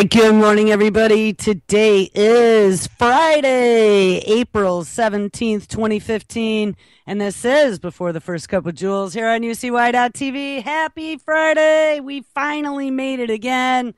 right, good morning, everybody. Today is Friday, April 17th, 2015, and this is Before the First Cup with Jules here on UCY.TV. Happy Friday! We finally made it again.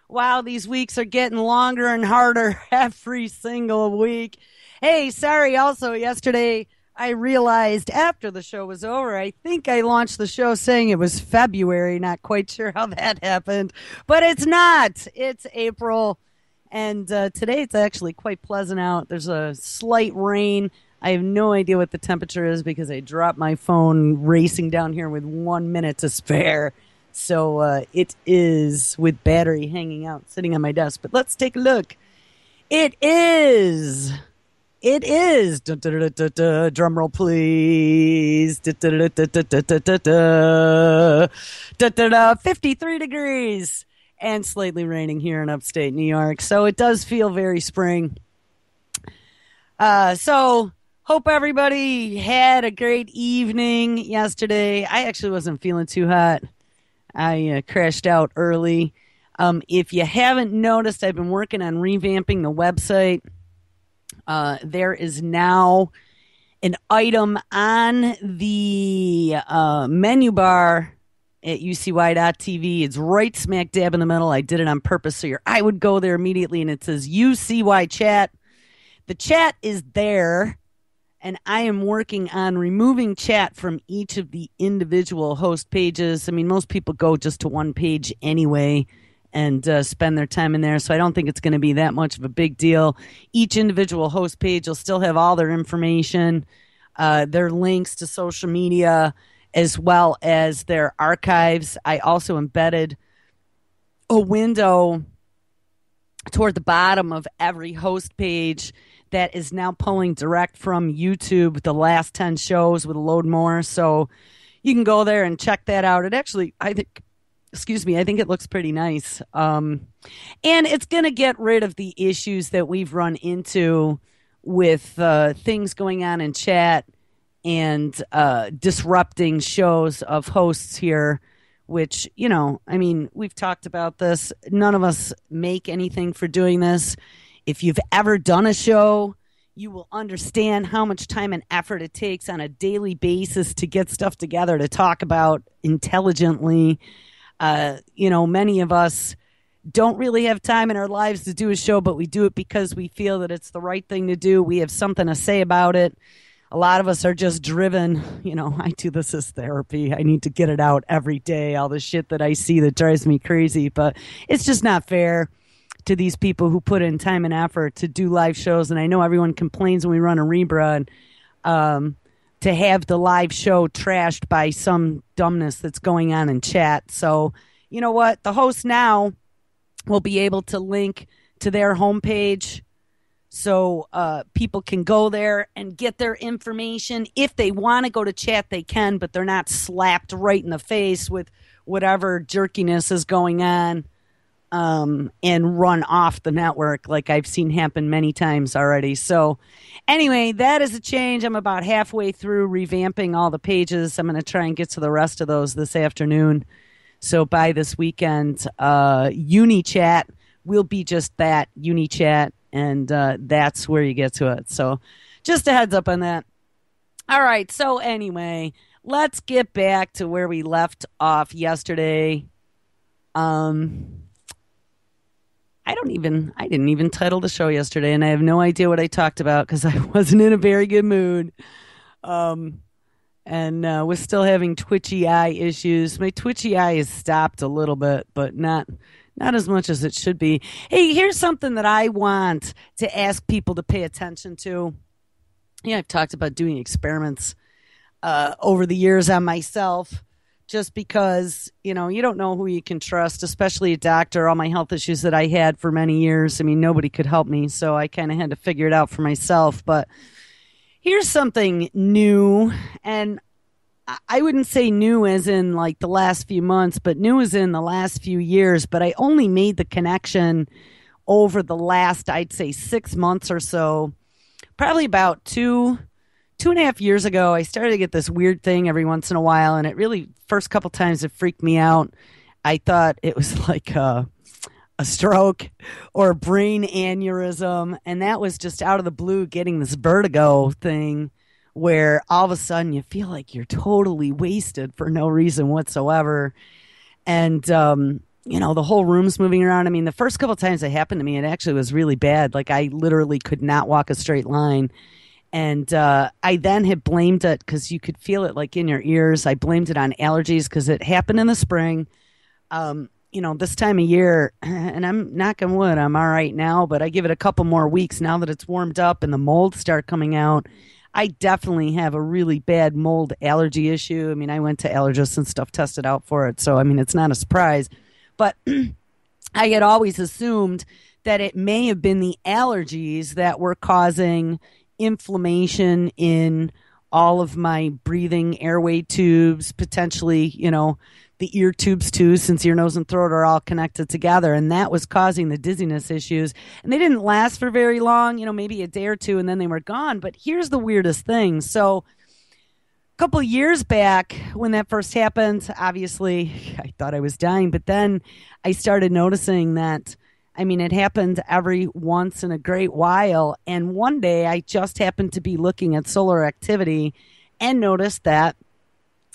Wow, these weeks are getting longer and harder every single week. Hey, sorry, also, yesterday I realized after the show was over, I think I launched the show saying it was February. Not quite sure how that happened, but it's not. It's April, and today it's actually quite pleasant out. There's a slight rain. I have no idea what the temperature is because I dropped my phone racing down here with 1 minute to spare. So it is with battery hanging out, sitting on my desk. But let's take a look. It is. Drum roll, please. 53 degrees and slightly raining here in upstate New York. So it does feel very spring. So hope everybody had a great evening yesterday. I actually wasn't feeling too hot. I crashed out early. If you haven't noticed, I've been working on revamping the website. There is now an item on the menu bar at UCY.TV. It's right smack dab in the middle. I did it on purpose, so I would go there immediately, and it says UCY Chat. The chat is there, and I am working on removing chat from each of the individual host pages. I mean, most people go just to one page anyway and spend their time in there. So I don't think it's going to be that much of a big deal. Each individual host page will still have all their information, their links to social media, as well as their archives. I also embedded a window toward the bottom of every host page that is now pulling direct from YouTube, the last 10 shows with a load more. So you can go there and check that out. It actually, I think it looks pretty nice. And it's going to get rid of the issues that we've run into with things going on in chat and disrupting shows of hosts here, which, we've talked about this. None of us make anything for doing this. If you've ever done a show, you will understand how much time and effort it takes on a daily basis to get stuff together to talk about intelligently. Many of us don't really have time in our lives to do a show, but we do it because we feel that it's the right thing to do. We have something to say about it. A lot of us are just driven. I do this as therapy. I need to get it out every day, all the shit that I see that drives me crazy. But it's just not fair to these people who put in time and effort to do live shows. And I know everyone complains when we run a rebra to have the live show trashed by some dumbness that's going on in chat. So, you know what? The host now will be able to link to their homepage so people can go there and get their information. If they want to go to chat, they can, but they're not slapped right in the face with whatever jerkiness is going on and run off the network like I've seen happen many times already. So anyway, that is a change. I'm about halfway through revamping all the pages. I'm going to try and get to the rest of those this afternoon. So by this weekend, UniChat will be just that, UniChat, and that's where you get to it. So just a heads up on that. All right, so anyway, let's get back to where we left off yesterday. I didn't even title the show yesterday, and I have no idea what I talked about because I wasn't in a very good mood. And was still having twitchy eye issues. My twitchy eye has stopped a little bit, but not as much as it should be. Hey, here's something that I want to ask people to pay attention to. I've talked about doing experiments over the years on myself. Just because, you don't know who you can trust, especially a doctor. All my health issues that I had for many years, nobody could help me, so I kind of had to figure it out for myself. But here's something new, and I wouldn't say new as in like the last few months, but new as in the last few years. But I only made the connection over the last, I'd say, 6 months or so, probably about 2.5 years ago. I started to get this weird thing every once in a while, and it really, first couple times, it freaked me out. I thought it was like a stroke or a brain aneurysm. And that was just out of the blue getting this vertigo thing where all of a sudden you feel like you're totally wasted for no reason whatsoever. And, the whole room's moving around. I mean, the first couple times it happened to me, it actually was really bad. Like I literally could not walk a straight line. And I then had blamed it because you could feel it like in your ears. I blamed it on allergies because it happened in the spring. This time of year, and I'm knocking wood, I'm all right now, but I give it a couple more weeks now that it's warmed up and the mold start coming out. I definitely have a really bad mold allergy issue. I mean, I went to allergists and stuff tested out for it. So, I mean, it's not a surprise. But I had always assumed that it may have been the allergies that were causing inflammation in all of my breathing airway tubes, potentially, the ear tubes too, since ear, nose, and throat are all connected together. And that was causing the dizziness issues. And they didn't last for very long, maybe a day or two, and then they were gone. But here's the weirdest thing. So a couple of years back when that first happened, obviously I thought I was dying. But then I started noticing that, it happened every once in a great while. And one day I just happened to be looking at solar activity and noticed that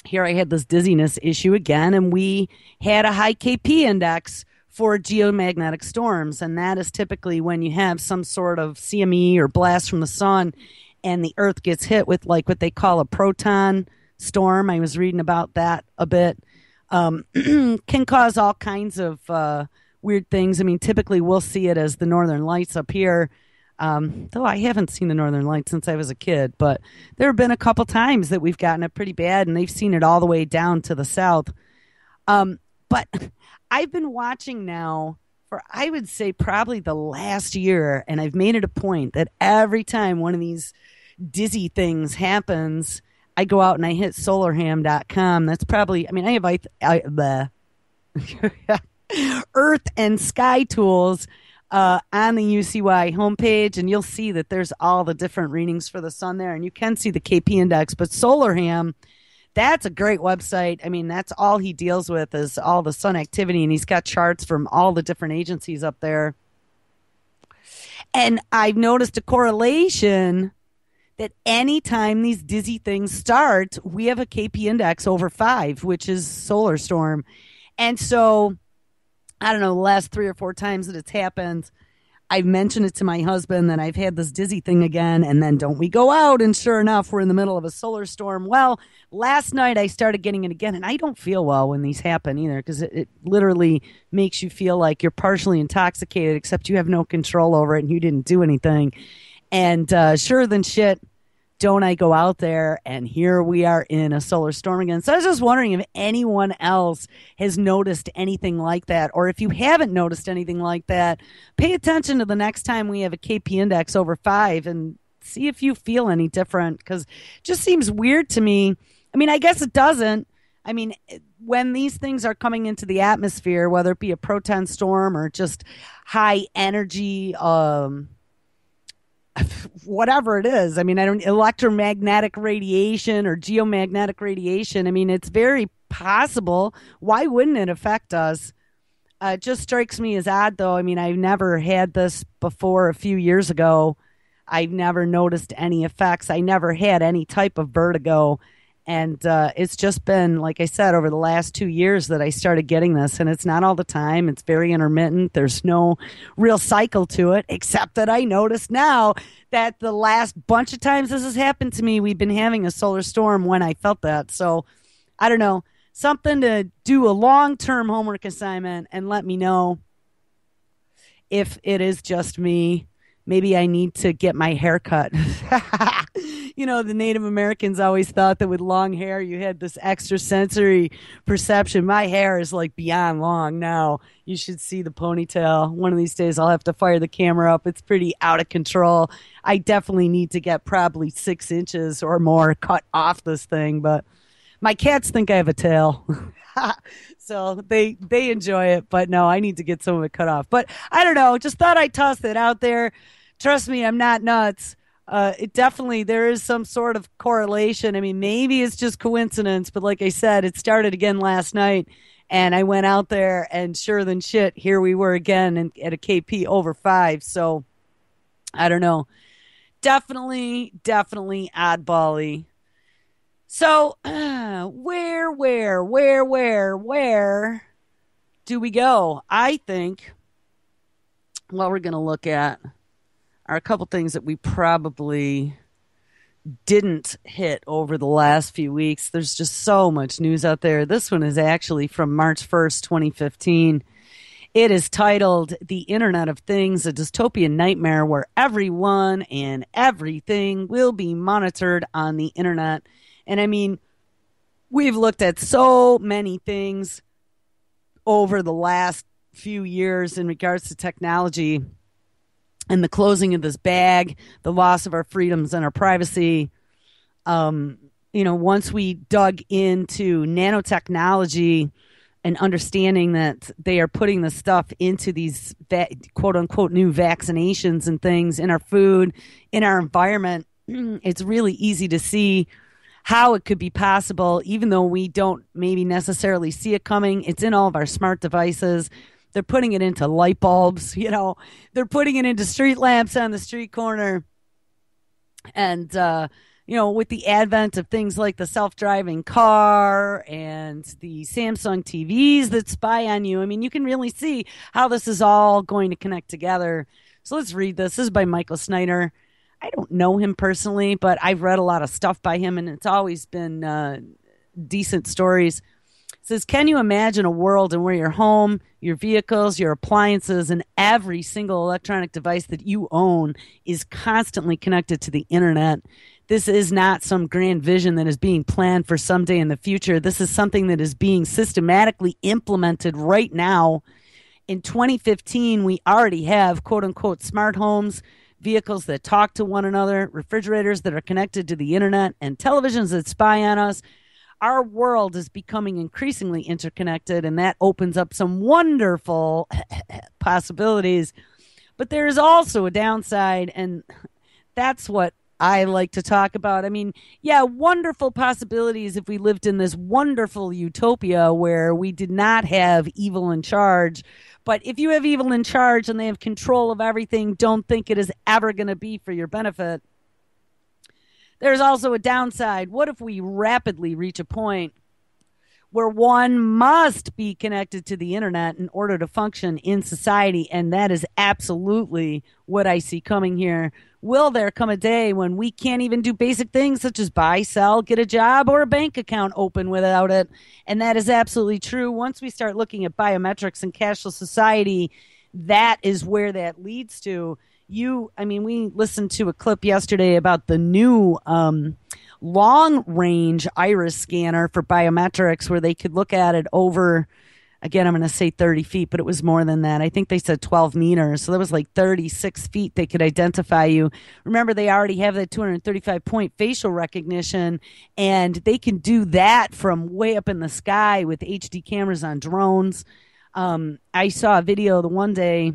here I had this dizziness issue again, and we had a high KP index for geomagnetic storms. And that is typically when you have some sort of CME or blast from the sun and the earth gets hit with like what they call a proton storm. I was reading about that a bit. Can cause all kinds of weird things. Typically we'll see it as the northern lights up here. Though I haven't seen the northern lights since I was a kid, but there have been a couple times that we've gotten it pretty bad, and they've seen it all the way down to the south. But I've been watching now for, I would say, probably the last year, and I've made it a point that every time one of these dizzy things happens, I go out and I hit solarham.com. That's probably, I have the Earth and Sky Tools on the UCY homepage, and you'll see that there's all the different readings for the sun there, and you can see the KP index. But Solarham, that's a great website. That's all he deals with is all the sun activity, and he's got charts from all the different agencies up there. And I've noticed a correlation that anytime these dizzy things start, we have a KP index over 5, which is solar storm. And so I don't know, the last 3 or 4 times that it's happened, I've mentioned it to my husband that I've had this dizzy thing again, and then don't we go out, and sure enough, we're in the middle of a solar storm. Well, last night I started getting it again, and I don't feel well when these happen either, because it literally makes you feel like you're partially intoxicated, except you have no control over it, and you didn't do anything. And sure than shit, don't I go out there, and here we are in a solar storm again. So I was just wondering if anyone else has noticed anything like that, or if you haven't noticed anything like that, pay attention to the next time we have a KP index over 5 and see if you feel any different, because it just seems weird to me. I guess it doesn't. When these things are coming into the atmosphere, whether it be a proton storm or just high energy, whatever it is. Electromagnetic radiation or geomagnetic radiation. It's very possible. Why wouldn't it affect us? It just strikes me as odd, though. I've never had this before a few years ago. I've never noticed any effects. I never had any type of vertigo. And it's just been, like I said, over the last 2 years that I started getting this. And it's not all the time. It's very intermittent. There's no real cycle to it, except that I noticed now that the last bunch of times this has happened to me, we've been having a solar storm when I felt that. So I don't know, something to do a long-term homework assignment and let me know if it is just me. Maybe I need to get my hair cut. The Native Americans always thought that with long hair, you had this extrasensory perception. My hair is like beyond long now. You should see the ponytail. One of these days, I'll have to fire the camera up. It's pretty out of control. I definitely need to get probably 6 inches or more cut off this thing. But my cats think I have a tail. So they enjoy it. But no, I need to get some of it cut off. But I don't know. Just thought I'd toss that out there. Trust me, I'm not nuts. It definitely, there is some sort of correlation. Maybe it's just coincidence, but like I said, it started again last night, And I went out there, and sure than shit, here we were again at a KP over 5. So I don't know. Definitely oddball-y. So, where do we go? I think what we're going to look at are a couple things that we probably didn't hit over the last few weeks. There's just so much news out there. This one is actually from March 1st, 2015. It is titled The Internet of Things, a dystopian nightmare where everyone and everything will be monitored on the internet. And I mean, we've looked at so many things over the last few years in regards to technology and the closing of this bag, the loss of our freedoms and our privacy. Once we dug into nanotechnology and understanding that they are putting the stuff into these quote unquote new vaccinations and things in our food, in our environment, it's really easy to see how it could be possible, even though we don't maybe necessarily see it coming. It's in all of our smart devices. They're putting it into light bulbs, they're putting it into street lamps on the street corner. And, with the advent of things like the self-driving car and the Samsung TVs that spy on you, I mean, you can really see how this is all going to connect together. So let's read this. This is by Michael Snyder. I don't know him personally, but I've read a lot of stuff by him, and it's always been decent stories. It says, can you imagine a world in where your home, your vehicles, your appliances, and every single electronic device that you own is constantly connected to the internet? This is not some grand vision that is being planned for someday in the future. This is something that is being systematically implemented right now. In 2015, we already have, quote unquote, smart homes, vehicles that talk to one another, refrigerators that are connected to the internet, and televisions that spy on us. Our world is becoming increasingly interconnected, and that opens up some wonderful possibilities. But there is also a downside, and that's what I like to talk about. I mean, yeah, wonderful possibilities if we lived in this wonderful utopia where we did not have evil in charge. But if you have evil in charge and they have control of everything, don't think it is ever going to be for your benefit. There's also a downside. What if we rapidly reach a point where one must be connected to the internet in order to function in society? And that is absolutely what I see coming here. Will there come a day when we can't even do basic things such as buy, sell, get a job, or a bank account open without it? And that is absolutely true. Once we start looking at biometrics and cashless society, that is where that leads to. We listened to a clip yesterday about the new long-range iris scanner for biometrics where they could look at it over, again, I'm going to say 30 feet, but it was more than that. I think they said 12 meters. So that was like 36 feet they could identify you. Remember, they already have that 235-point facial recognition, and they can do that from way up in the sky with HD cameras on drones. I saw a video the one day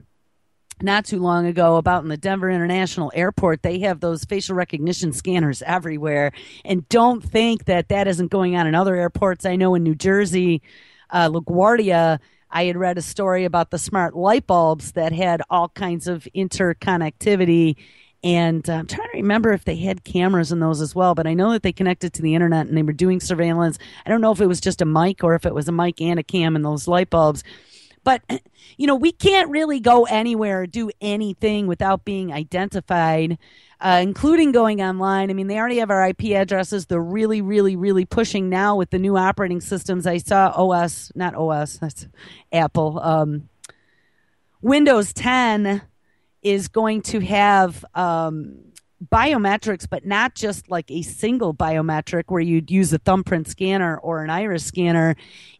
not too long ago about in the Denver International Airport. They have those facial recognition scanners everywhere. And don't think that that isn't going on in other airports. I know in New Jersey, LaGuardia, I had read a story about the smart light bulbs that had all kinds of interconnectivity. And I'm trying to remember if they had cameras in those as well, but I know that they connected to the internet and they were doing surveillance. I don't know if it was just a mic or if it was a mic and a cam in those light bulbs. But, we can't really go anywhere or do anything without being identified, including going online. I mean, they already have our IP addresses. They're really, really, really pushing now with the new operating systems. I saw that's Apple. Windows 10 is going to have biometrics, but not just like a single biometric where you'd use a thumbprint scanner or an iris scanner.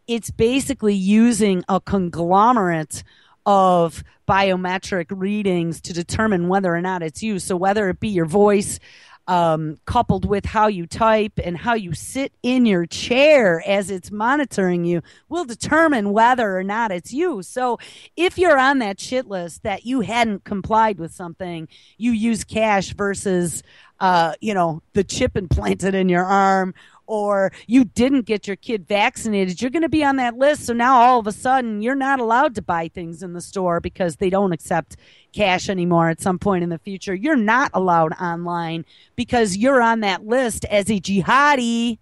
It's basically using a conglomerate of biometric readings to determine whether or not it's you. So whether it be your voice, coupled with how you type and how you sit in your chair as it's monitoring you, will determine whether or not it's you. So if you're on that shit list that you hadn't complied with something, you use cash versus the chip implanted in your arm, or you didn't get your kid vaccinated, you're going to be on that list. So now all of a sudden you're not allowed to buy things in the store because they don't accept cash anymore at some point in the future. You're not allowed online because you're on that list as a jihadi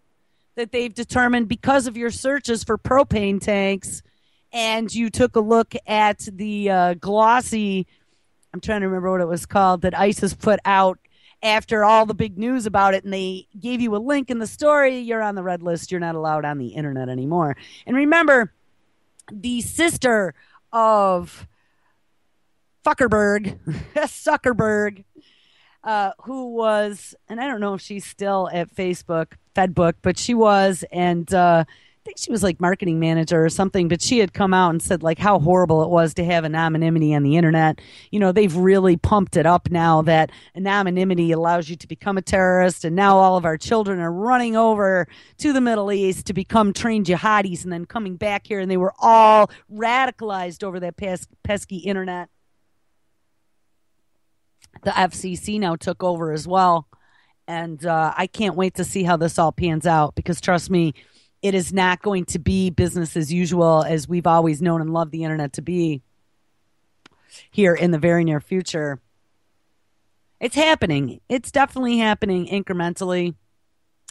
that they've determined because of your searches for propane tanks. And you took a look at the glossy, I'm trying to remember what it was called, that ISIS put out after all the big news about it, and they gave you a link in the story. You're on the red list. You're not allowed on the internet anymore. And remember, the sister of Zuckerberg, who was, and I don't know if she's still at Fedbook, but she was, and I think she was like marketing manager or something, but she had come out and said like how horrible it was to have anonymity on the internet. You know, they've really pumped it up now that anonymity allows you to become a terrorist, and now all of our children are running over to the Middle East to become trained jihadis and then coming back here, and they were all radicalized over that pesky internet. The FCC now took over as well, and I can't wait to see how this all pans out, because trust me, it is not going to be business as usual as we've always known and loved the internet to be here in the very near future. It's happening. It's definitely happening incrementally.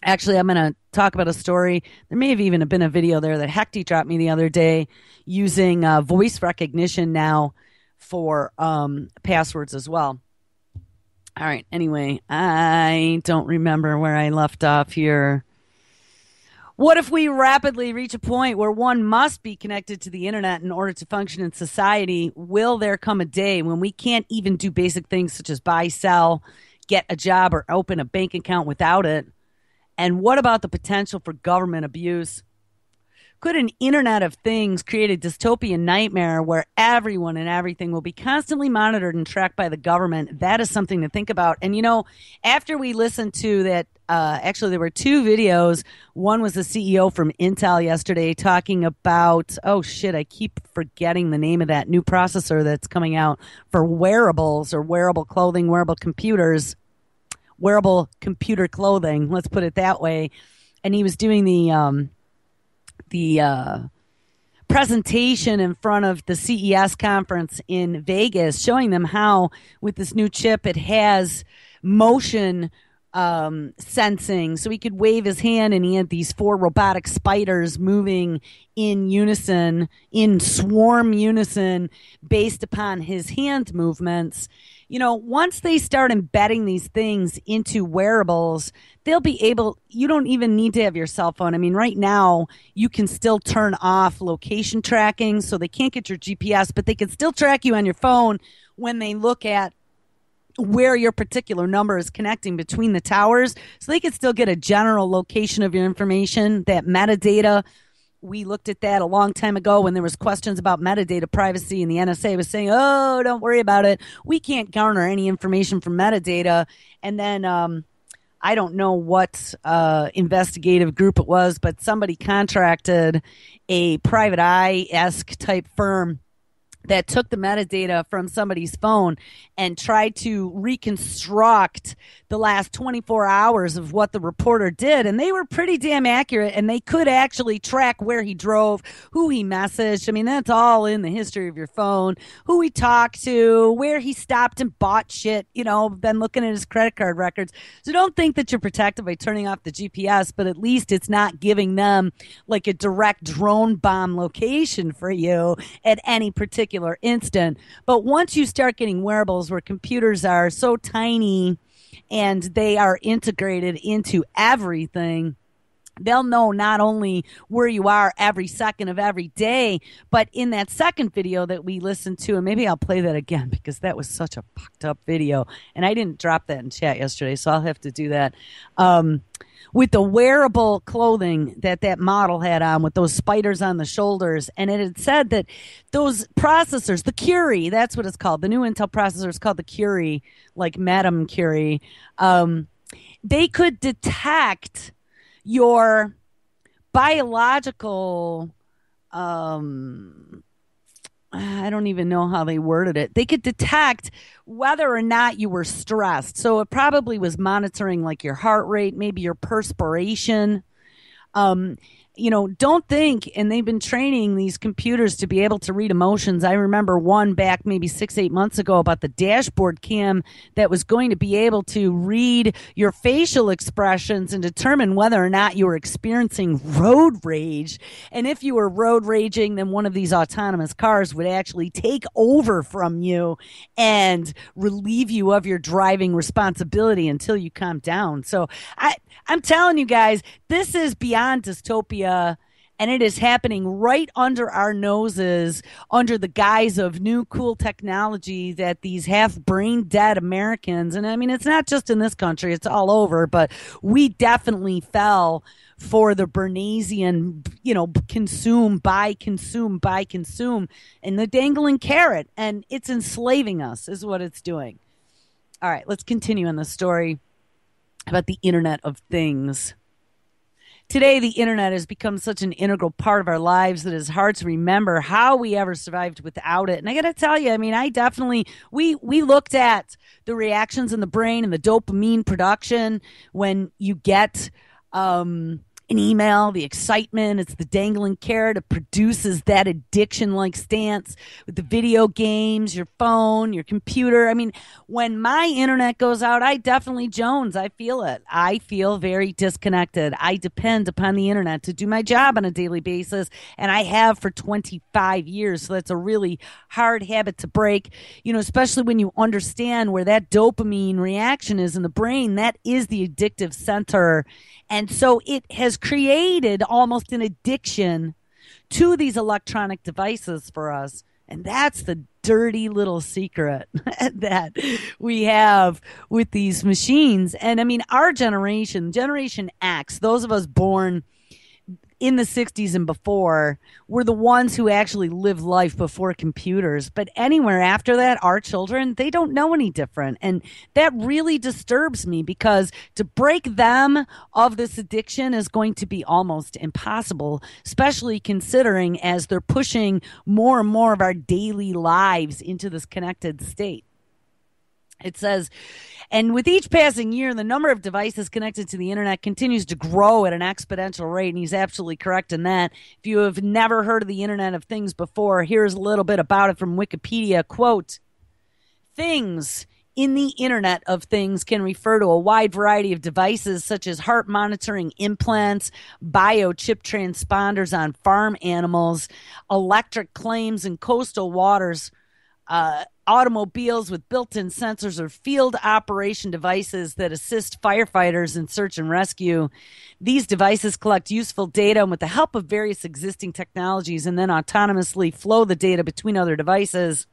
Actually, I'm going to talk about a story. There may have even been a video there that Hecty dropped me the other day using voice recognition now for passwords as well. All right. Anyway, I don't remember where I left off here. What if we rapidly reach a point where one must be connected to the internet in order to function in society? Will there come a day when we can't even do basic things such as buy, sell, get a job, or open a bank account without it? And what about the potential for government abuse? Could an Internet of Things create a dystopian nightmare where everyone and everything will be constantly monitored and tracked by the government? That is something to think about. And, you know, after we listened to that, actually, there were two videos. One was the CEO from Intel yesterday talking about, oh, shit, I keep forgetting the name of that new processor that's coming out for wearables or wearable clothing, wearable computers, wearable computer clothing. Let's put it that way. And he was doing the presentation in front of the CES conference in Vegas, showing them how with this new chip it has motion sensing, so he could wave his hand and he had these 4 robotic spiders moving in unison, in swarm unison, based upon his hand movements. You know, once they start embedding these things into wearables, they'll be able, you don't even need to have your cell phone. I mean, right now you can still turn off location tracking, so they can't get your GPS, but they can still track you on your phone when they look at where your particular number is connecting between the towers. So they can still get a general location of your information, that metadata. We looked at that a long time ago when there was questions about metadata privacy, and the NSA was saying, oh, don't worry about it. We can't garner any information from metadata. And then I don't know what investigative group it was, but somebody contracted a private eye-esque type firm that took the metadata from somebody's phone and tried to reconstruct the last 24 hours of what the reporter did. And they were pretty damn accurate, and they could actually track where he drove, who he messaged. I mean, that's all in the history of your phone, who he talked to, where he stopped and bought shit, you know, then looking at his credit card records. So don't think that you're protected by turning off the GPS, but at least it's not giving them like a direct drone bomb location for you at any particular instant. But once you start getting wearables where computers are so tiny and they are integrated into everything, they'll know not only where you are every second of every day, but in that second video that we listened to, and maybe I'll play that again because that was such a fucked up video, and I didn't drop that in chat yesterday, so I'll have to do that. With the wearable clothing that model had on with those spiders on the shoulders. And it had said that those processors, the Curie, that's what it's called. The new Intel processor is called the Curie, like Madame Curie. They could detect your biological, I don't even know how they worded it. They could detect whether or not you were stressed. So it probably was monitoring like your heart rate, maybe your perspiration, Don't think, and they've been training these computers to be able to read emotions. I remember one back maybe 6, 8 months ago about the dashboard cam that was going to be able to read your facial expressions and determine whether or not you were experiencing road rage. And if you were road raging, then one of these autonomous cars would actually take over from you and relieve you of your driving responsibility until you calm down. So I'm telling you guys, this is beyond dystopia, and it is happening right under our noses under the guise of new cool technology that these half brain dead Americans, and I mean, it's not just in this country, it's all over, but we definitely fell for the Bernaysian, consume, buy, consume, and the dangling carrot, and it's enslaving us is what it's doing. All right, let's continue on the story about the Internet of Things. Today, the internet has become such an integral part of our lives that it's hard to remember how we ever survived without it. And I got to tell you, I mean, we looked at the reactions in the brain and the dopamine production when you get an email, the excitement, it's the dangling carrot. It produces that addiction-like stance with the video games, your phone, your computer. I mean, when my internet goes out, I definitely Jones. I feel it. I feel very disconnected. I depend upon the internet to do my job on a daily basis, and I have for 25 years. So that's a really hard habit to break, especially when you understand where that dopamine reaction is in the brain. That is the addictive center. And so it has created almost an addiction to these electronic devices for us. And that's the dirty little secret that we have with these machines. And I mean, our generation, Generation X, those of us born in the 60s and before, were the ones who actually lived life before computers. But anywhere after that, our children, they don't know any different. And that really disturbs me because to break them of this addiction is going to be almost impossible, especially considering as they're pushing more and more of our daily lives into this connected state. It says, and with each passing year, the number of devices connected to the internet continues to grow at an exponential rate. And he's absolutely correct in that. If you have never heard of the Internet of Things before, here's a little bit about it from Wikipedia. Quote, things in the Internet of Things can refer to a wide variety of devices such as heart monitoring implants, biochip transponders on farm animals, electric claims in coastal waters, automobiles with built-in sensors, or field operation devices that assist firefighters in search and rescue. These devices collect useful data and with the help of various existing technologies and then autonomously flow the data between other devices.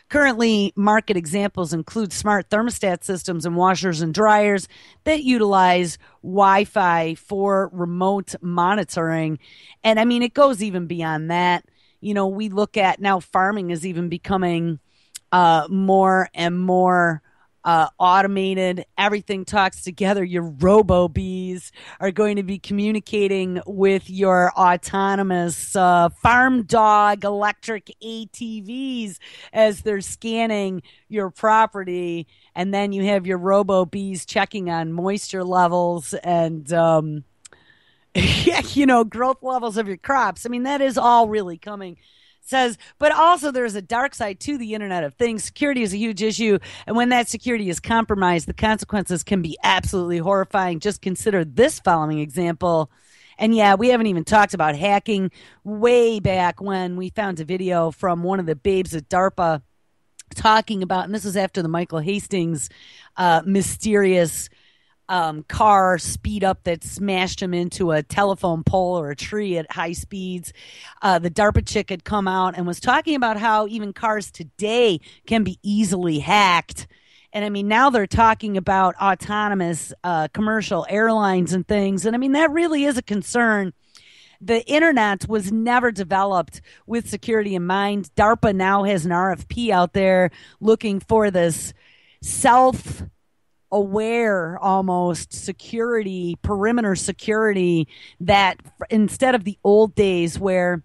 Currently, market examples include smart thermostat systems and washers and dryers that utilize Wi-Fi for remote monitoring. And I mean, it goes even beyond that. We look at now farming is even becoming more and more automated. Everything talks together. Your robo-bees are going to be communicating with your autonomous farm dog electric ATVs as they're scanning your property. And then you have your robo-bees checking on moisture levels and growth levels of your crops. I mean, that is all really coming. Says, but also there's a dark side to the Internet of Things. Security is a huge issue. And when that security is compromised, the consequences can be absolutely horrifying. Just consider this following example. And yeah, we haven't even talked about hacking. Way back when we found a video from one of the babes at DARPA talking about, and this was after the Michael Hastings mysterious car speed up that smashed him into a telephone pole or a tree at high speeds. The DARPA chick had come out and was talking about how even cars today can be easily hacked. And I mean, now they're talking about autonomous commercial airlines and things. And I mean, that really is a concern. The internet was never developed with security in mind. DARPA now has an RFP out there looking for this self-aware almost security, perimeter security, that instead of the old days where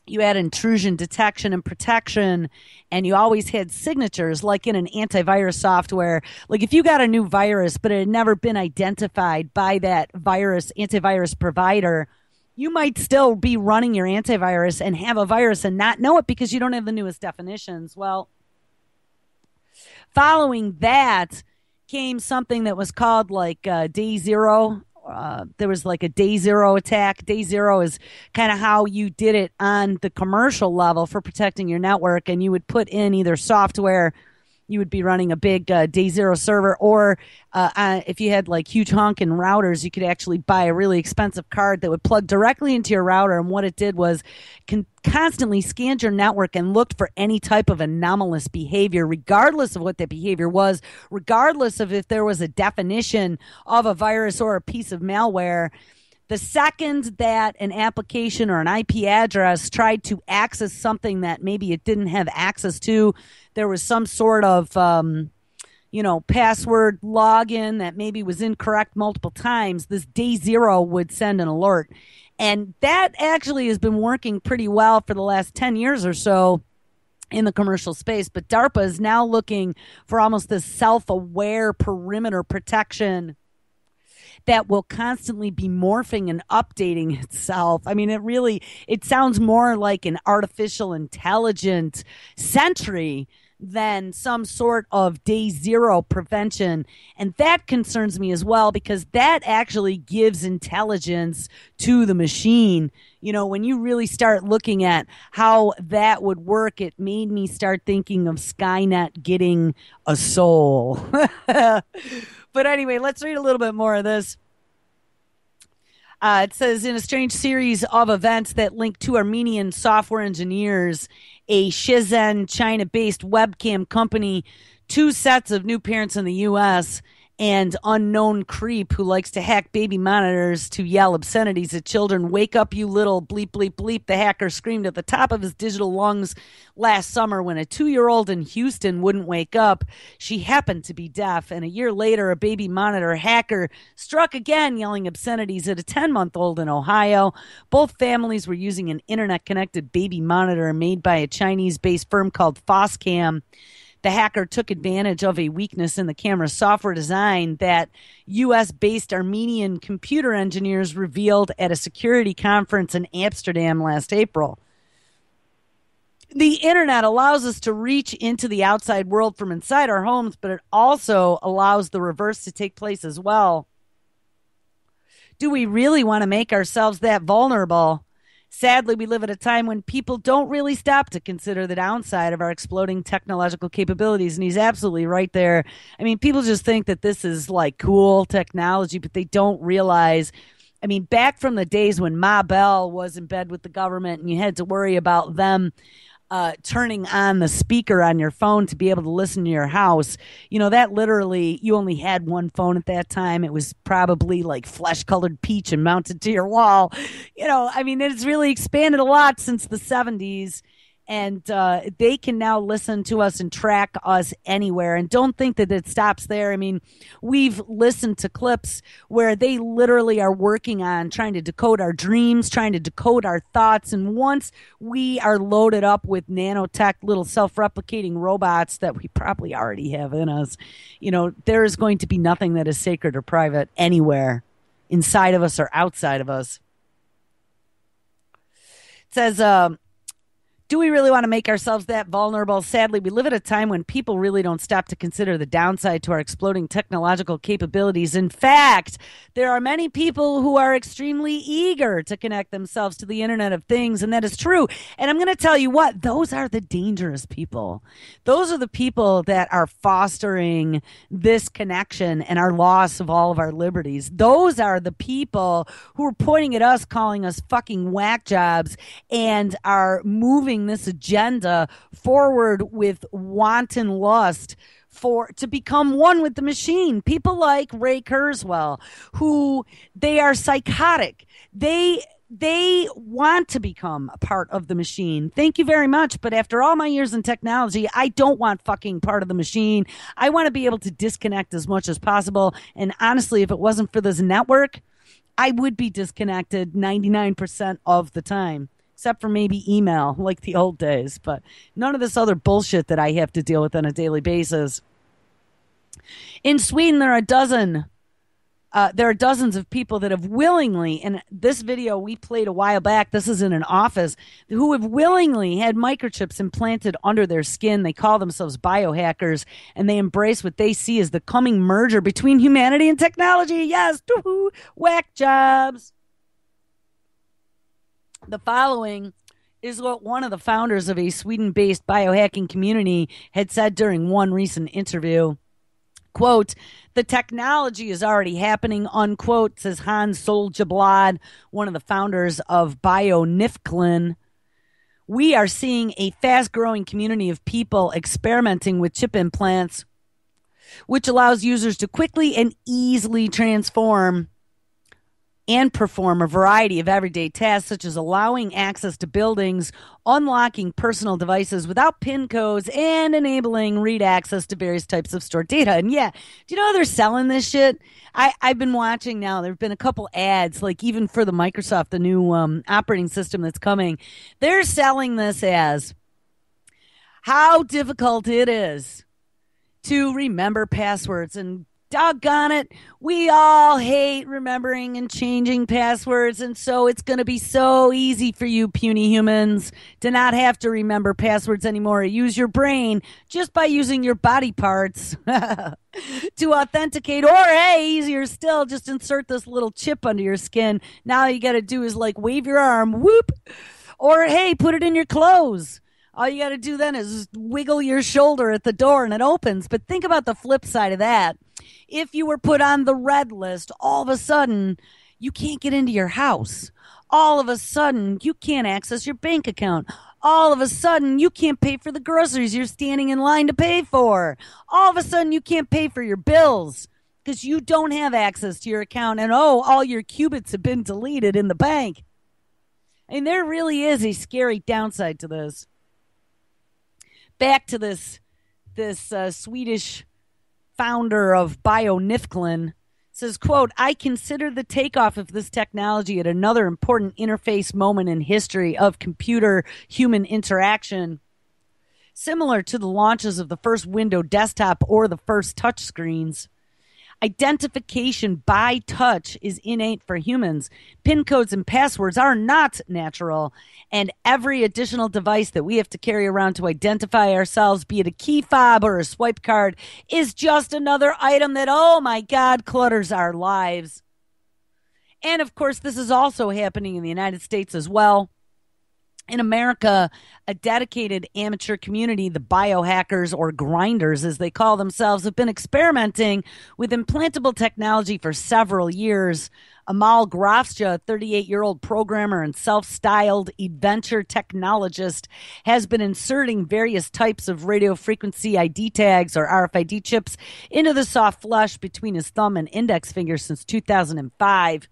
You had intrusion detection and protection, and you always had signatures like in an antivirus software. Like if you got a new virus but it had never been identified by that antivirus provider, you might still be running your antivirus and have a virus and not know it because you don't have the newest definitions. Well, following that came something that was called like day zero. There was like a day zero attack. Day zero is kind of how you did it on the commercial level for protecting your network. And you would put in either software, you would be running a big day zero server, or if you had like huge honking routers, you could actually buy a really expensive card that would plug directly into your router. And what it did was constantly scanned your network and looked for any type of anomalous behavior, regardless of what that behavior was, regardless of if there was a definition of a virus or a piece of malware. The second that an application or an IP address tried to access something that maybe it didn't have access to, there was some sort of, password login that maybe was incorrect multiple times, this day zero would send an alert. And that actually has been working pretty well for the last 10 years or so in the commercial space. But DARPA is now looking for almost this self-aware perimeter protection that will constantly be morphing and updating itself. I mean, it sounds more like an artificial intelligent sentry than some sort of day zero prevention. And that concerns me as well, because that actually gives intelligence to the machine. You know, when you really start looking at how that would work, it made me start thinking of Skynet getting a soul. But anyway, let's read a little bit more of this. It says, in a strange series of events that link two Armenian software engineers, a Shenzhen, China-based webcam company, two sets of new parents in the U.S., and unknown creep who likes to hack baby monitors to yell obscenities at children. Wake up, you little bleep, bleep, bleep, the hacker screamed at the top of his digital lungs last summer when a 2-year-old in Houston wouldn't wake up. She happened to be deaf, and a year later, a baby monitor hacker struck again, yelling obscenities at a 10-month-old in Ohio. Both families were using an internet-connected baby monitor made by a Chinese-based firm called Foscam. The hacker took advantage of a weakness in the camera's software design that U.S.-based Armenian computer engineers revealed at a security conference in Amsterdam last April. The internet allows us to reach into the outside world from inside our homes, but it also allows the reverse to take place as well. Do we really want to make ourselves that vulnerable? Sadly, we live at a time when people don't really stop to consider the downside of our exploding technological capabilities. And he's absolutely right there. I mean, people just think that this is like cool technology, but they don't realize. I mean, back from the days when Ma Bell was in bed with the government and you had to worry about them turning on the speaker on your phone to be able to listen to your house, you know, that literally, you only had one phone at that time. It was probably like flesh-colored peach and mounted to your wall. You know, I mean, it's really expanded a lot since the 70s. And they can now listen to us and track us anywhere. And don't think that it stops there. I mean, we've listened to clips where they literally are working on trying to decode our dreams, trying to decode our thoughts. And once we are loaded up with nanotech, little self-replicating robots that we probably already have in us, you know, there is going to be nothing that is sacred or private anywhere inside of us or outside of us. It says, do we really want to make ourselves that vulnerable? Sadly, we live at a time when people really don't stop to consider the downside to our exploding technological capabilities. In fact, there are many people who are extremely eager to connect themselves to the Internet of Things, and that is true. And I'm going to tell you what, those are the dangerous people. Those are the people that are fostering this connection and our loss of all of our liberties. Those are the people who are pointing at us, calling us fucking whack jobs, and are moving this agenda forward with wanton lust to become one with the machine. People like Ray Kurzweil, who they are psychotic. They want to become a part of the machine. Thank you very much. But after all my years in technology, I don't want fucking part of the machine. I want to be able to disconnect as much as possible. And honestly, if it wasn't for this network, I would be disconnected 99% of the time. except for maybe email like the old days, but none of this other bullshit that I have to deal with on a daily basis. In Sweden, there are dozens of people that have willingly, and this video we played a while back, this is in an office, who have willingly had microchips implanted under their skin. They call themselves biohackers, and they embrace what they see as the coming merger between humanity and technology. Yes, whack jobs. The following is what one of the founders of a Sweden-based biohacking community had said during one recent interview. Quote, the technology is already happening, unquote, says Hans Soljeblad, one of the founders of BioNifklin. We are seeing a fast-growing community of people experimenting with chip implants, which allows users to quickly and easily transform and perform a variety of everyday tasks, such as allowing access to buildings, unlocking personal devices without PIN codes, and enabling read access to various types of stored data. And yeah, do you know how they're selling this shit? I've been watching now. There have been a couple ads, like even for the Microsoft, the new operating system that's coming. They're selling this as how difficult it is to remember passwords. And doggone it, we all hate remembering and changing passwords, and so it's going to be so easy for you puny humans to not have to remember passwords anymore. Use your brain just by using your body parts to authenticate, or hey, easier still, just insert this little chip under your skin. Now all you got to do is like wave your arm, whoop, or hey, put it in your clothes. All you got to do then is wiggle your shoulder at the door and it opens. But think about the flip side of that. If you were put on the red list, all of a sudden you can't get into your house. All of a sudden you can't access your bank account. All of a sudden you can't pay for the groceries you're standing in line to pay for. All of a sudden you can't pay for your bills because you don't have access to your account. And all your qubits have been deleted in the bank. And there really is a scary downside to this. Back to this Swedish founder of BioNifklin says, quote, I consider the takeoff of this technology at another important interface moment in history of computer-human interaction, similar to the launches of the first Windows desktop or the first touchscreens. Identification by touch is innate for humans. PIN codes and passwords are not natural, and every additional device that we have to carry around to identify ourselves, be it a key fob or a swipe card, is just another item that, oh my God, clutters our lives. And of course, this is also happening in the United States as well. In America, a dedicated amateur community, the biohackers, or grinders as they call themselves, have been experimenting with implantable technology for several years. Amal Grafsja, a 38-year-old programmer and self-styled adventure technologist, has been inserting various types of radio frequency ID tags, or RFID chips, into the soft flesh between his thumb and index finger since 2005.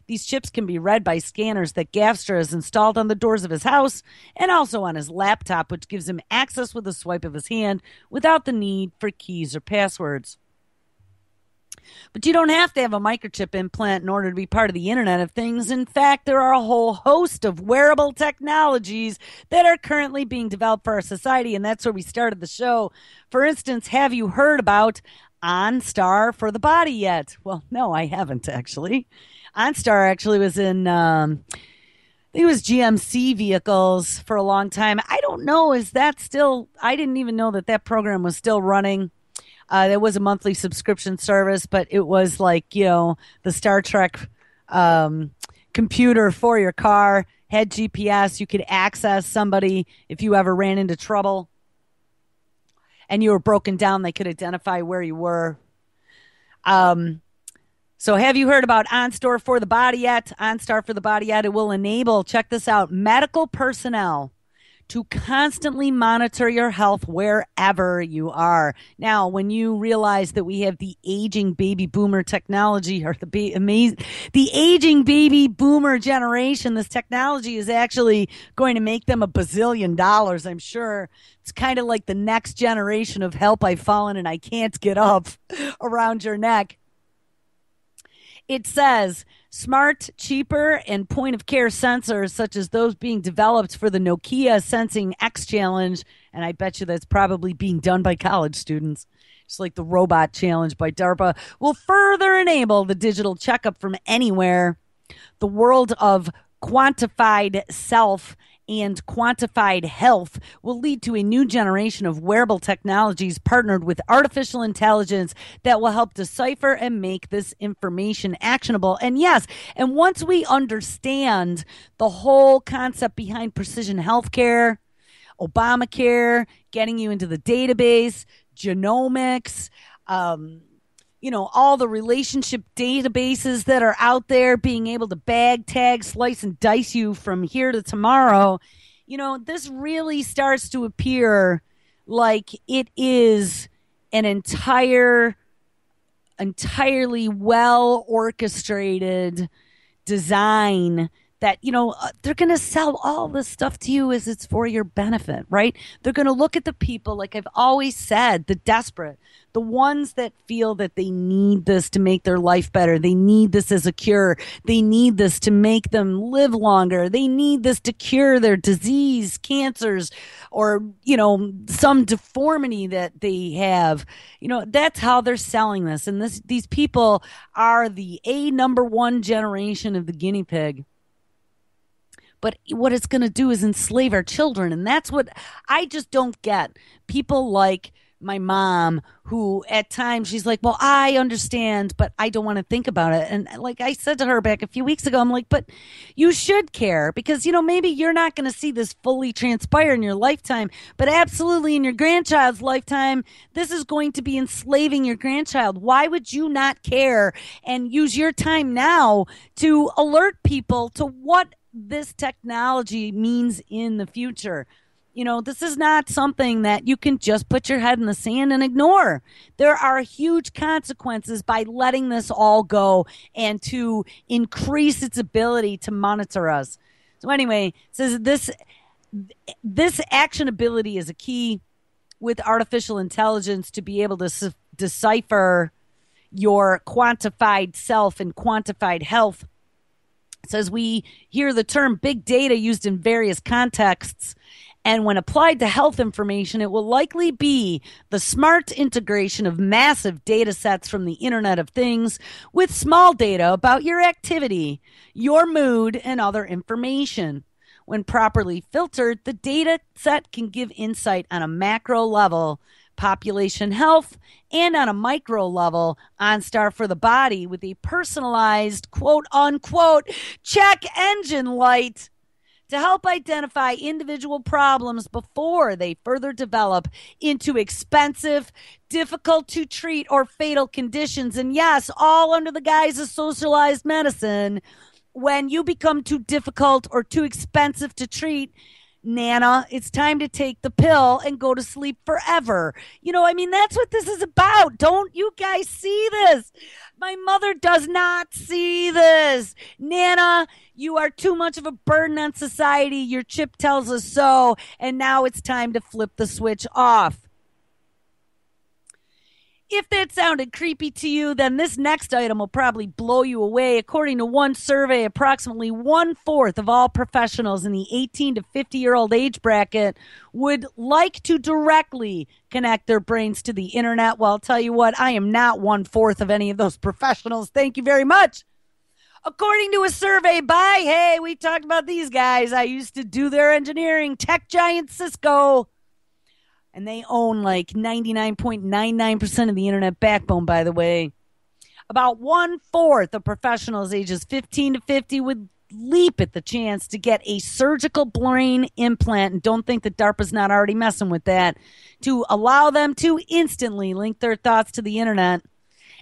These chips can be read by scanners that Grafsja has installed on the doors of his house and also on his laptop, which gives him access with a swipe of his hand without the need for keys or passwords. But you don't have to have a microchip implant in order to be part of the Internet of Things. In fact, there are a whole host of wearable technologies that are currently being developed for our society, and that's where we started the show. For instance, have you heard about OnStar for the body yet? Well, no, I haven't actually. OnStar actually was in, I think it was GMC vehicles for a long time. I don't know, is that still, I didn't even know that program was still running. There was a monthly subscription service, but it was like, the Star Trek computer for your car, had GPS. You could access somebody if you ever ran into trouble and you were broken down. They could identify where you were. So have you heard about OnStar for the body yet? OnStar for the body yet. It will enable, check this out, medical personnel to constantly monitor your health wherever you are. Now, when you realize that we have the aging baby boomer technology, or the aging baby boomer generation, this technology is actually going to make them $1 bazillion, I'm sure. It's kind of like the next generation of help, I've fallen and I can't get up around your neck. It says smart, cheaper, and point of care sensors, such as those being developed for the Nokia Sensing X Challenge. And I bet you that's probably being done by college students, just like the robot challenge by DARPA, will further enable the digital checkup from anywhere. The world of quantified self and quantified health will lead to a new generation of wearable technologies partnered with artificial intelligence that will help decipher and make this information actionable. And yes, and once we understand the whole concept behind precision healthcare, Obamacare, getting you into the database, genomics, all the relationship databases that are out there, being able to bag, tag, slice, and dice you from here to tomorrow, this really starts to appear like it is an entirely well orchestrated design that, they're going to sell all this stuff to you as it's for your benefit, right? They're going to look at the people, like I've always said, the desperate, the ones that feel that they need this to make their life better. They need this as a cure. They need this to make them live longer. They need this to cure their disease, cancers, or, some deformity that they have. That's how they're selling this. And these people are the number one generation of the guinea pig. But what it's going to do is enslave our children. And that's what I just don't get. People like my mom, who at times she's like, well, I understand, but I don't want to think about it. And like I said to her back a few weeks ago, I'm like, but you should care because, maybe you're not going to see this fully transpire in your lifetime, but absolutely in your grandchild's lifetime, this is going to be enslaving your grandchild. Why would you not care and use your time now to alert people to what this technology means in the future? This is not something that you can just put your head in the sand and ignore. There are huge consequences by letting this all go and to increase its ability to monitor us. So anyway, it says this actionability is a key with artificial intelligence to be able to decipher your quantified self and quantified health. It says we hear the term big data used in various contexts, and when applied to health information, it will likely be the smart integration of massive data sets from the Internet of Things with small data about your activity, your mood, and other information. When properly filtered, the data set can give insight on a macro level, population health, and on a micro level, OnStar for the body, with a personalized, quote unquote, check engine light to help identify individual problems before they further develop into expensive, difficult to treat, or fatal conditions. And yes, all under the guise of socialized medicine. When you become too difficult or too expensive to treat, Nana, it's time to take the pill and go to sleep forever. That's what this is about. Don't you guys see this? My mother does not see this. Nana, you are too much of a burden on society. Your chip tells us so. And now it's time to flip the switch off. If that sounded creepy to you, then this next item will probably blow you away. According to one survey, approximately 1/4 of all professionals in the 18 to 50-year-old age bracket would like to directly connect their brains to the internet. Well, I'll tell you what, I am not 1/4 of any of those professionals. Thank you very much. According to a survey by, we talked about these guys. I used to do their engineering, tech giant Cisco. And they own like 99.99% of the internet backbone, by the way. About 1/4 of professionals ages 15 to 50 would leap at the chance to get a surgical brain implant. And don't think that DARPA's not already messing with that, to allow them to instantly link their thoughts to the internet.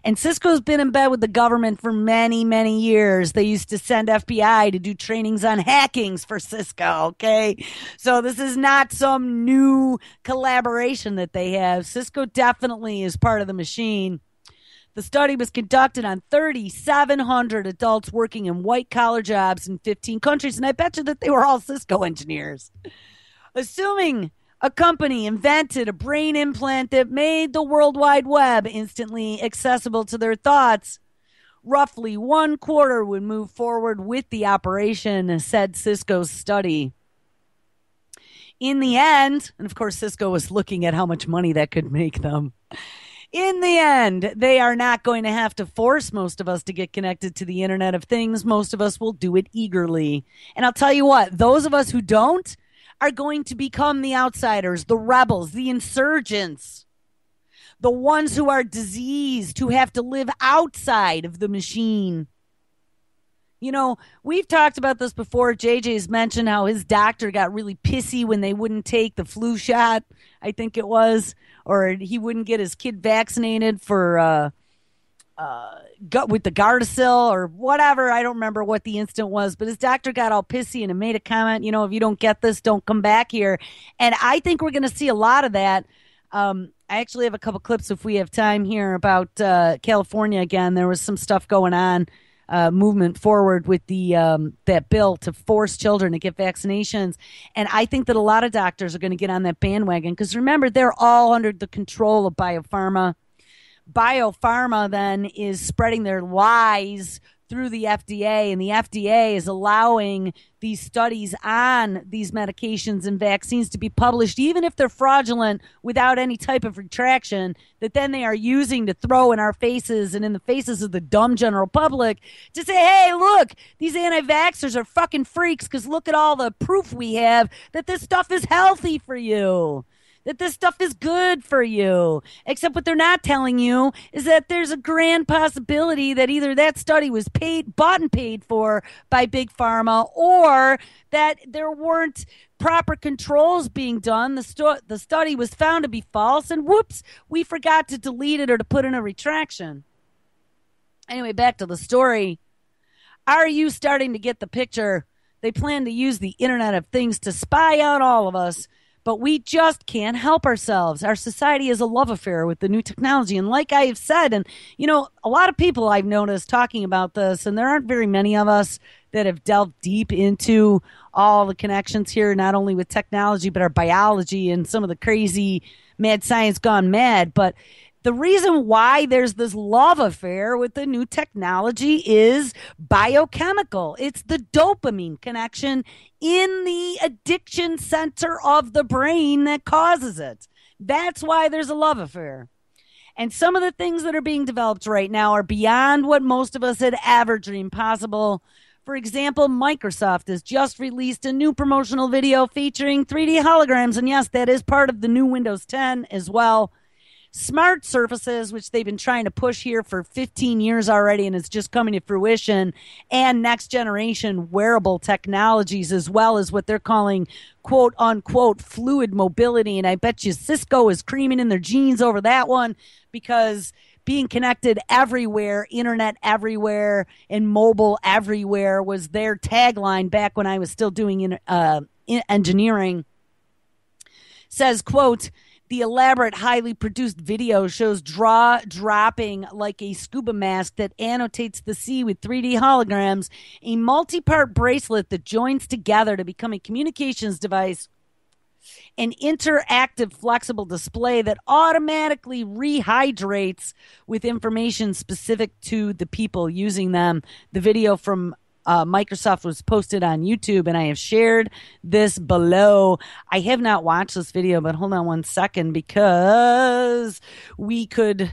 And Cisco's been in bed with the government for many, many years. They used to send FBI to do trainings on hackings for Cisco, okay? So this is not some new collaboration that they have. Cisco definitely is part of the machine. The study was conducted on 3,700 adults working in white-collar jobs in 15 countries, and I bet you that they were all Cisco engineers. Assuming a company invented a brain implant that made the World Wide Web instantly accessible to their thoughts, roughly 1/4 would move forward with the operation, said Cisco's study. In the end, and of course, Cisco was looking at how much money that could make them. In the end, they are not going to have to force most of us to get connected to the Internet of Things. Most of us will do it eagerly. And I'll tell you what, those of us who don't are going to become the outsiders, the rebels, the insurgents, the ones who are diseased, who have to live outside of the machine. You know, we've talked about this before. JJ's mentioned how his doctor got really pissy when they wouldn't take the flu shot, I think it was, or he wouldn't get his kid vaccinated for with the Gardasil or whatever. I don't remember what the incident was, but his doctor got all pissy and made a comment, you know, if you don't get this, don't come back here. And I think we're going to see a lot of that. I actually have a couple clips if we have time here about California again. There was some stuff going on. Movement forward with the that bill to force children to get vaccinations. And I think that a lot of doctors are going to get on that bandwagon because remember, they're all under the control of Biopharma. Biopharma then is spreading their lies through the FDA, and the FDA is allowing these studies on these medications and vaccines to be published, even if they're fraudulent, without any type of retraction, that then they are using to throw in our faces and in the faces of the dumb general public to say, hey, look, these anti-vaxxers are fucking freaks because look at all the proof we have that this stuff is healthy for you, that this stuff is good for you. Except what they're not telling you is that there's a grand possibility that either that study was bought and paid for by Big Pharma, or that there weren't proper controls being done. The study was found to be false, and whoops, we forgot to delete it or to put in a retraction. Anyway, back to the story. Are you starting to get the picture? They plan to use the Internet of Things to spy out all of us, but we just can't help ourselves. Our society is a love affair with the new technology. And like I have said, and, you know, a lot of people I've noticed talking about this, and there aren't very many of us that have delved deep into all the connections here, not only with technology, but our biology and some of the crazy mad science gone mad. But the reason why there's this love affair with the new technology is biochemical. It's the dopamine connection in the addiction center of the brain that causes it. That's why there's a love affair. And some of the things that are being developed right now are beyond what most of us had ever dreamed possible. For example, Microsoft has just released a new promotional video featuring 3D holograms. And yes, that is part of the new Windows 10 as well. Smart surfaces, which they've been trying to push here for 15 years already, and it's just coming to fruition, and next generation wearable technologies, as well as what they're calling quote unquote fluid mobility. And I bet you Cisco is creaming in their jeans over that one, because being connected everywhere, internet everywhere, and mobile everywhere was their tagline back when I was still doing engineering. Says, quote, the elaborate, highly produced video shows dropping like a scuba mask that annotates the sea with 3D holograms, a multi-part bracelet that joins together to become a communications device, an interactive flexible display that automatically rehydrates with information specific to the people using them. The video from Microsoft was posted on YouTube, and I have shared this below. I have not watched this video, but hold on one second, because we could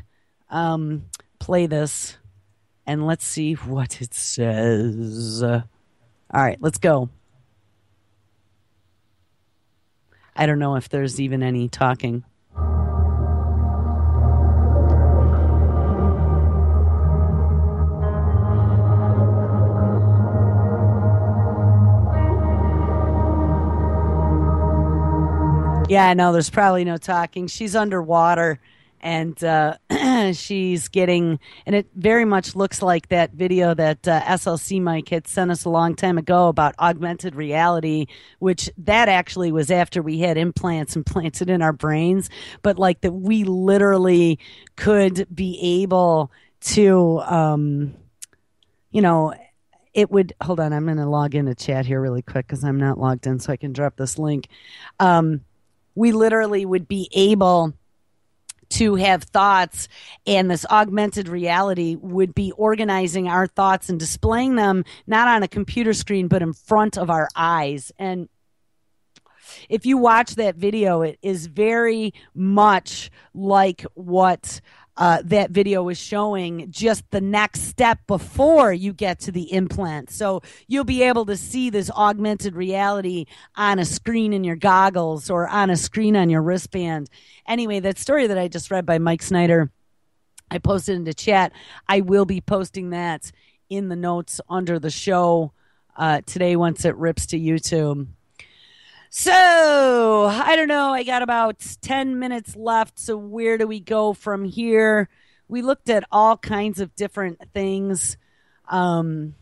play this, and let's see what it says. All right, let's go. I don't know if there's even any talking. Yeah, no, there's probably no talking. She's underwater, and she's getting, and it very much looks like that video that SLC Mike had sent us a long time ago about augmented reality, which that actually was after we had implants implanted in our brains, but like that we literally could be able to, you know, it would, hold on, I'm going to log into chat here really quick because I'm not logged in so I can drop this link. We literally would be able to have thoughts, and this augmented reality would be organizing our thoughts and displaying them not on a computer screen but in front of our eyes. And if you watch that video, it is very much like what that video is showing, just the next step before you get to the implant. So you'll be able to see this augmented reality on a screen in your goggles or on a screen on your wristband. Anyway, that story that I just read by Mike Snyder, I posted into chat. I will be posting that in the notes under the show today once it rips to YouTube. So, I don't know, I got about 10 minutes left, so where do we go from here? We looked at all kinds of different things in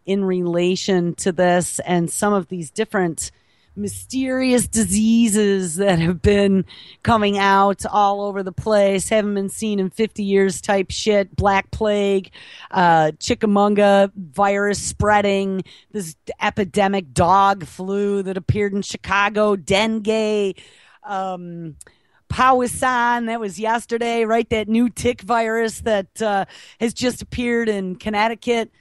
relation to this and some of these different mysterious diseases that have been coming out all over the place, haven't been seen in 50 years type shit, Black Plague, Chickamauga virus spreading, this epidemic dog flu that appeared in Chicago, dengue, Powassan, that was yesterday, right? That new tick virus that has just appeared in Connecticut.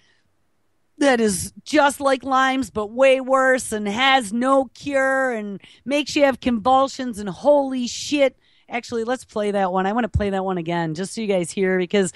That is just like Lyme's, but way worse and has no cure and makes you have convulsions and holy shit. Actually, let's play that one. I want to play that one again just so you guys hear because,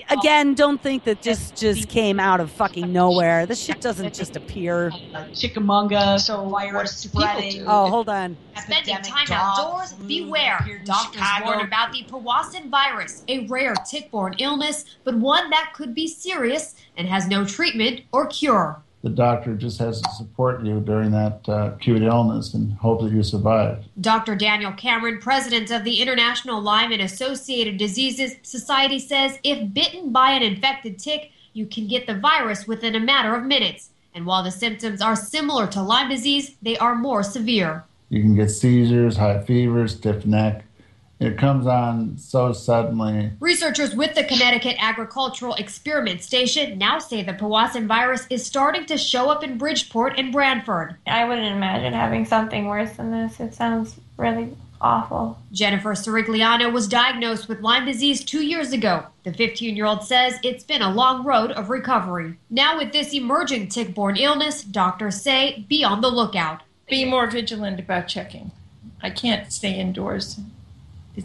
again, don't think that this just came out of fucking nowhere. This shit doesn't just appear. Chickamauga, so virus spreading. Oh, hold on. Spending time outdoors? Beware. Doctors warn about the Powassan virus, a rare tick-borne illness, but one that could be serious and has no treatment or cure. The doctor just has to support you during that acute illness and hope that you survive. Dr. Daniel Cameron, president of the International Lyme and Associated Diseases Society, says if bitten by an infected tick, you can get the virus within a matter of minutes. And while the symptoms are similar to Lyme disease, they are more severe. You can get seizures, high fever, stiff neck. It comes on so suddenly. Researchers with the Connecticut Agricultural Experiment Station now say the Powassan virus is starting to show up in Bridgeport and Branford. I wouldn't imagine having something worse than this. It sounds really awful. Jennifer Sirigliano was diagnosed with Lyme disease 2 years ago. The 15-year-old says it's been a long road of recovery. Now with this emerging tick-borne illness, doctors say be on the lookout. Be more vigilant about checking. I can't stay indoors.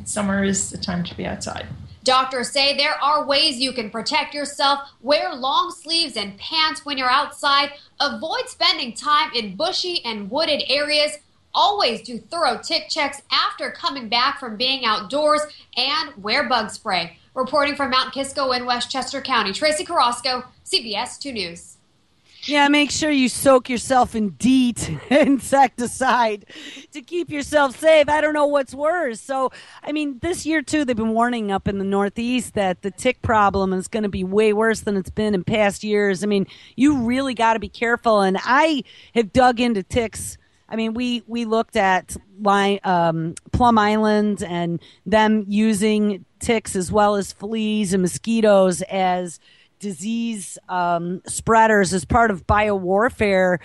Summer is the time to be outside. Doctors say there are ways you can protect yourself. Wear long sleeves and pants when you're outside. Avoid spending time in bushy and wooded areas. Always do thorough tick checks after coming back from being outdoors. And wear bug spray. Reporting from Mount Kisco in Westchester County, Tracy Carrasco, CBS 2 News. Yeah, make sure you soak yourself in DEET insecticide to keep yourself safe. I don't know what's worse. So, I mean, this year, too, they've been warning up in the Northeast that the tick problem is going to be way worse than it's been in past years. I mean, you really got to be careful. And I have dug into ticks. I mean, we looked at Plum Island and them using ticks as well as fleas and mosquitoes as disease spreaders as part of biowarfare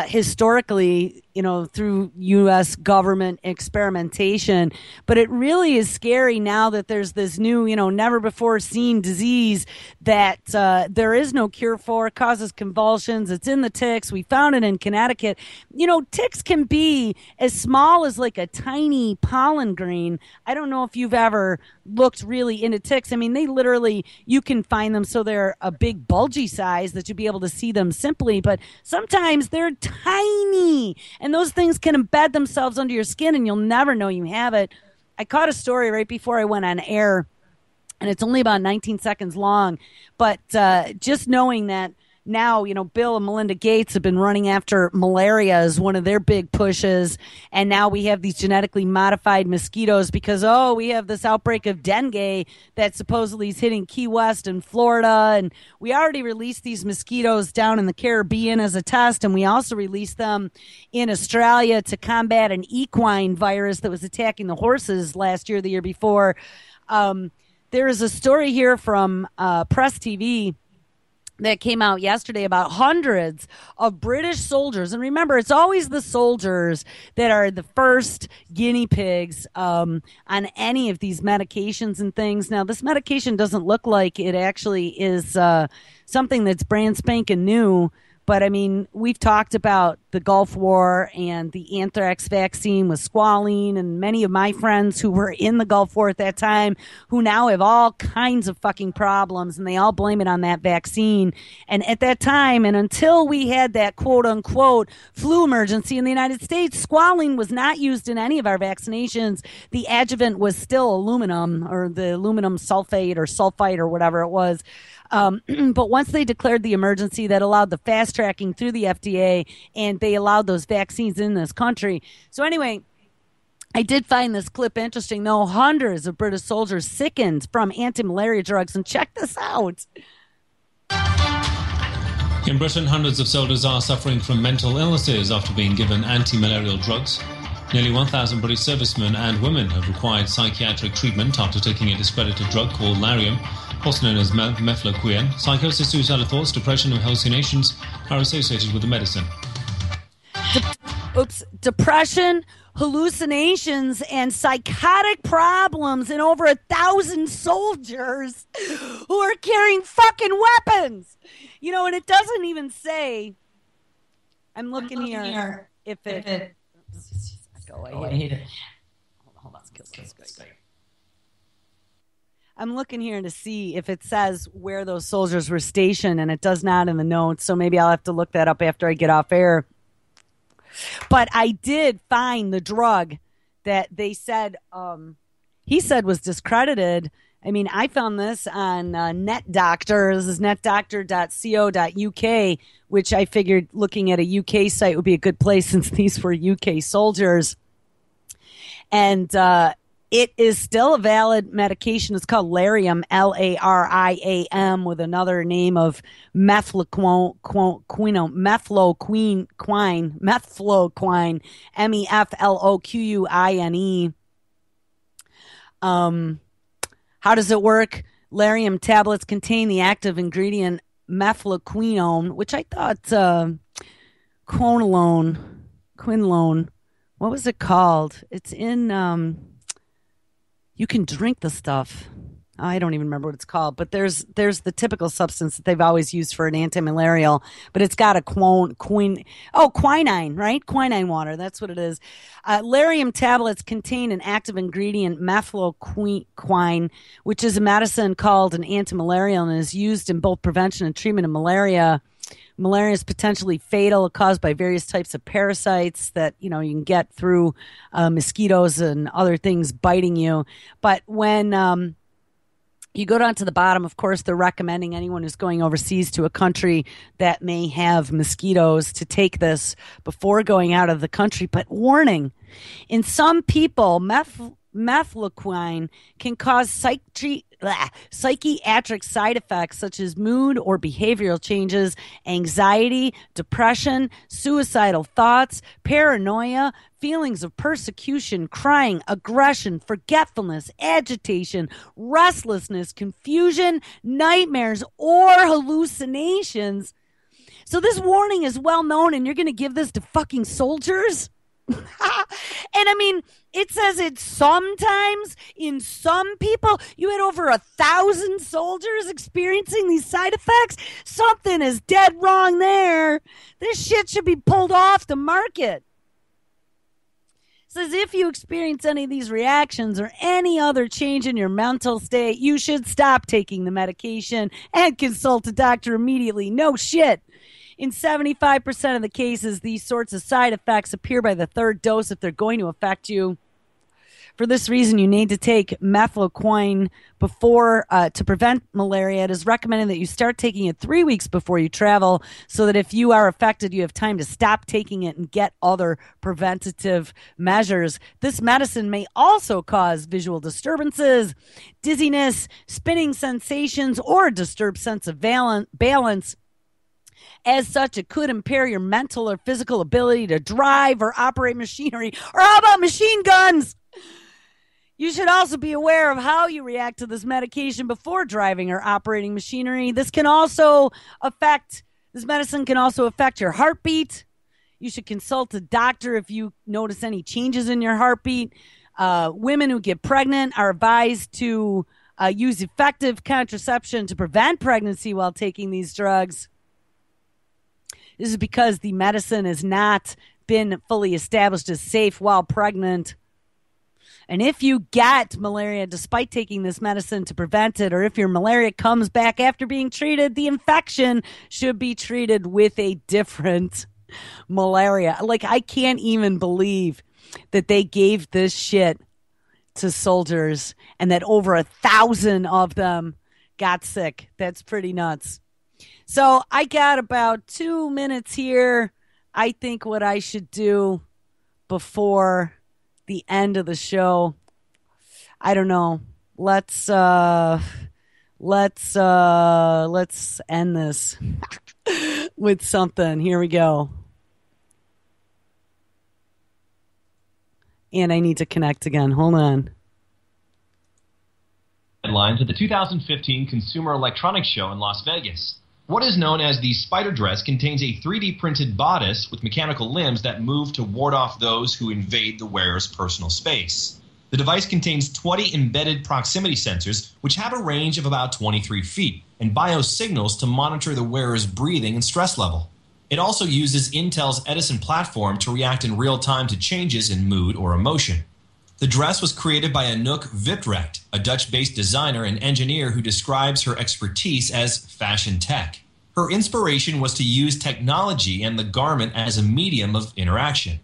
historically, you know, through U.S. government experimentation. But it really is scary now that there's this new, you know, never before seen disease that there is no cure for. It causes convulsions. It's in the ticks. We found it in Connecticut. You know, ticks can be as small as like a tiny pollen grain. I don't know if you've ever looked really into ticks. I mean, they literally, you can find them so they're a big bulgy size that you'll be able to see them simply, but sometimes they're tiny and those things can embed themselves under your skin and you'll never know you have it. I caught a story right before I went on air and it's only about 19 seconds long, but just knowing that now, you know, Bill and Melinda Gates have been running after malaria as one of their big pushes. And now we have these genetically modified mosquitoes because, oh, we have this outbreak of dengue that supposedly is hitting Key West and Florida. And we already released these mosquitoes down in the Caribbean as a test. And we also released them in Australia to combat an equine virus that was attacking the horses last year, the year before. There is a story here from Press TV that came out yesterday about hundreds of British soldiers. And remember, it's always the soldiers that are the first guinea pigs on any of these medications and things. Now, this medication doesn't look like it actually is something that's brand spanking new. But, I mean, we've talked about the Gulf War and the anthrax vaccine with squalene, and many of my friends who were in the Gulf War at that time who now have all kinds of fucking problems, and they all blame it on that vaccine. And at that time, and until we had that quote-unquote flu emergency in the United States, squalene was not used in any of our vaccinations. The adjuvant was still aluminum, or the aluminum sulfate or sulfite or whatever it was. But once they declared the emergency, that allowed the fast tracking through the FDA, and they allowed those vaccines in this country. So anyway, I did find this clip interesting, though. Hundreds of British soldiers sickened from anti-malaria drugs. And check this out. In Britain, hundreds of soldiers are suffering from mental illnesses after being given anti-malarial drugs. Nearly 1,000 British servicemen and women have required psychiatric treatment after taking a discredited drug called Lariam, also known as mefloquine. Psychosis, suicidal thoughts, depression and hallucinations are associated with the medicine. Depression, hallucinations, and psychotic problems in over 1,000 soldiers who are carrying fucking weapons. You know, and it doesn't even say. I'm looking here if it. I hate it. Hold on, let's go. I'm looking here to see if it says where those soldiers were stationed, and it does not in the notes, so maybe I'll have to look that up after I get off air. But I did find the drug that they said, he said was discredited. I mean, I found this on NetDoctor. This is netdoctor.co.uk, which I figured looking at a UK site would be a good place since these were UK soldiers. And it is still a valid medication. It's called Lariam, Lariam, with another name of mefloquine, mefloquine. How does it work? Lariam tablets contain the active ingredient mefloquinone, which I thought quinolone. What was it called? It's in. You can drink the stuff. I don't even remember what it's called, but there's the typical substance that they've always used for an anti-malarial, but it's got a quinine, right? Quinine water. That's what it is. Lariam tablets contain an active ingredient, mefloquine, which is a medicine called an anti-malarial and is used in both prevention and treatment of malaria. Malaria is potentially fatal, caused by various types of parasites that, you can get through mosquitoes and other things biting you. But when you go down to the bottom, of course, they're recommending anyone who's going overseas to a country that may have mosquitoes to take this before going out of the country. But warning, in some people, mefloquine can cause psychiatric side effects such as mood or behavioral changes, anxiety, depression, suicidal thoughts, paranoia, feelings of persecution, crying, aggression, forgetfulness, agitation, restlessness, confusion, nightmares, or hallucinations. So this warning is well known, and you're going to give this to fucking soldiers? And I mean, it says it sometimes in some people. You had over 1,000 soldiers experiencing these side effects. Something is dead wrong there. This shit should be pulled off the market. It says if you experience any of these reactions or any other change in your mental state, you should stop taking the medication and consult a doctor immediately. No shit. In 75% of the cases, these sorts of side effects appear by the third dose if they're going to affect you. For this reason, you need to take mefloquine before to prevent malaria. It is recommended that you start taking it 3 weeks before you travel so that if you are affected, you have time to stop taking it and get other preventative measures. This medicine may also cause visual disturbances, dizziness, spinning sensations, or a disturbed sense of balance. As such, it could impair your mental or physical ability to drive or operate machinery. Or how about machine guns? You should also be aware of how you react to this medication before driving or operating machinery. This medicine can also affect your heartbeat. You should consult a doctor if you notice any changes in your heartbeat. Women who get pregnant are advised to use effective contraception to prevent pregnancy while taking these drugs. This is because the medicine has not been fully established as safe while pregnant. And if you get malaria despite taking this medicine to prevent it, or if your malaria comes back after being treated, the infection should be treated with a different malaria. Like, I can't even believe that they gave this shit to soldiers and that over 1,000 of them got sick. That's pretty nuts. So I got about 2 minutes here. I think what I should do before the end of the show, I don't know. Let's end this with something. Here we go. And I need to connect again. Hold on. Headlines at the 2015 Consumer Electronics Show in Las Vegas. What is known as the spider dress contains a 3D printed bodice with mechanical limbs that move to ward off those who invade the wearer's personal space. The device contains 20 embedded proximity sensors, which have a range of about 23 feet, and biosignals to monitor the wearer's breathing and stress level. It also uses Intel's Edison platform to react in real time to changes in mood or emotion. The dress was created by Anouk Wipprecht, a Dutch-based designer and engineer who describes her expertise as fashion tech. Her inspiration was to use technology and the garment as a medium of interaction.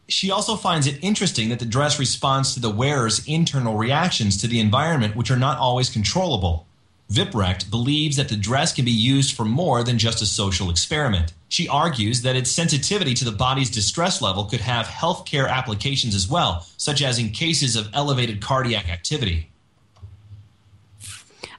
She also finds it interesting that the dress responds to the wearer's internal reactions to the environment, which are not always controllable. Wipprecht believes that the dress can be used for more than just a social experiment. She argues that its sensitivity to the body's distress level could have healthcare applications as well, such as in cases of elevated cardiac activity.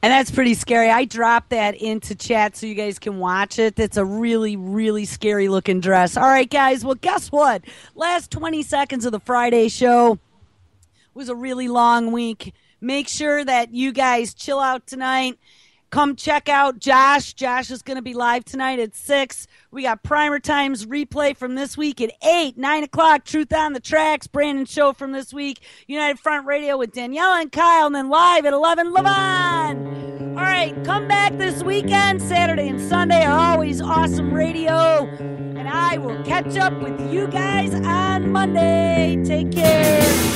And that's pretty scary. I dropped that into chat so you guys can watch it. That's a really, really scary looking dress. All right, guys. Well, guess what? Last 20 seconds of the Friday show was a really long week. Make sure that you guys chill out tonight. Come check out Josh. Josh is going to be live tonight at 6. We got Primer Times replay from this week at 8, 9 o'clock. Truth on the Tracks, Brandon Show from this week. United Front Radio with Daniela and Kyle. And then live at 11, Levon. All right, come back this weekend. Saturday and Sunday are always awesome radio. And I will catch up with you guys on Monday. Take care.